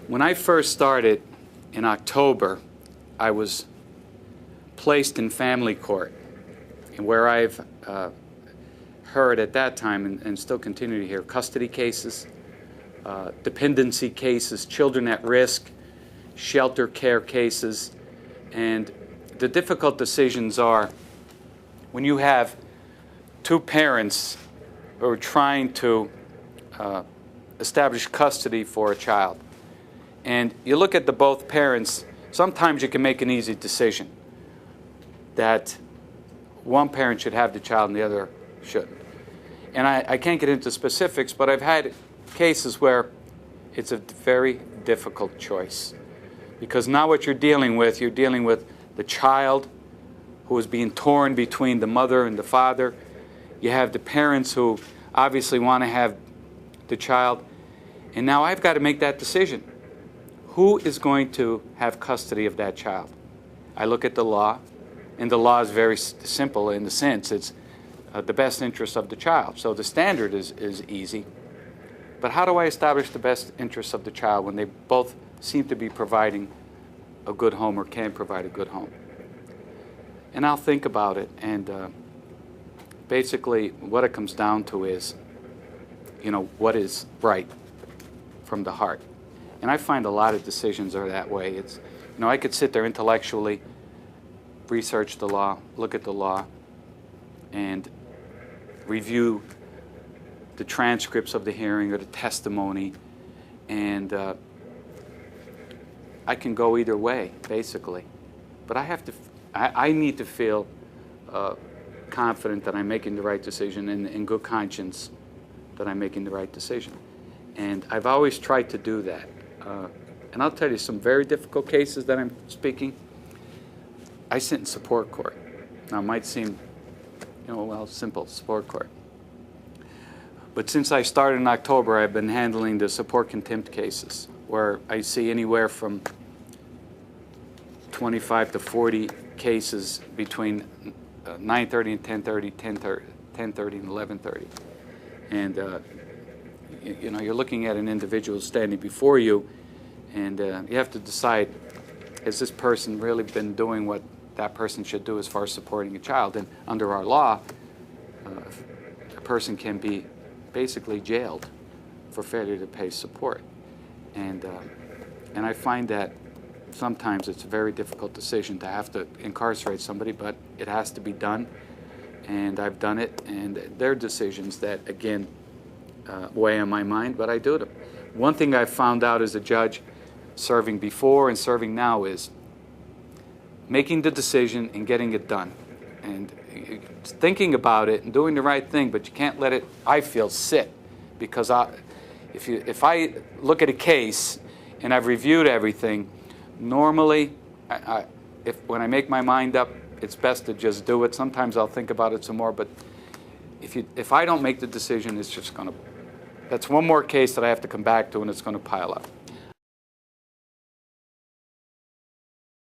When I first started in October, I was placed in family court, and where I've heard at that time and still continue to hear custody cases, dependency cases, children at risk, shelter care cases. And the difficult decisions are when you have two parents who are trying to establish custody for a child. And you look at the both parents, sometimes you can make an easy decision that one parent should have the child and the other shouldn't. And I can't get into specifics, but I've had cases where it's a very difficult choice. Because now what you're dealing with the child who is being torn between the mother and the father. You have the parents who obviously want to have the child. And now I've got to make that decision. Who is going to have custody of that child? I look at the law, and the law is very simple in the sense it's the best interest of the child. So the standard is easy. But how do I establish the best interest of the child when they both seem to be providing a good home or can provide a good home? And I'll think about it, and basically what it comes down to is, what is right from the heart. And I find a lot of decisions are that way. It's, I could sit there intellectually, research the law, look at the law, and review the transcripts of the hearing or the testimony, and I can go either way, basically. But I need to feel confident that I'm making the right decision and in good conscience that I'm making the right decision. And I've always tried to do that. And I'll tell you some very difficult cases that I'm speaking. I sit in support court. Now it might seem, simple, support court. But since I started in October, I've been handling the support contempt cases, where I see anywhere from 25 to 40 cases between 9:30 and 10:30, 10:30 and 11:30. And you're looking at an individual standing before you, and you have to decide, has this person really been doing what that person should do as far as supporting a child? And under our law, a person can be basically jailed for failure to pay support. And I find that sometimes it's a very difficult decision to have to incarcerate somebody, but it has to be done. And I've done it, and they're decisions that, again, weigh on my mind, but I do them. One thing I've found out as a judge, serving before and serving now, is making the decision and getting it done. And thinking about it and doing the right thing, but you can't let it, I feel, sit. Because if I look at a case and I've reviewed everything, normally, when I make my mind up, it's best to just do it. Sometimes I'll think about it some more, but if I don't make the decision, it's just going to, that's one more case that I have to come back to, and it's going to pile up.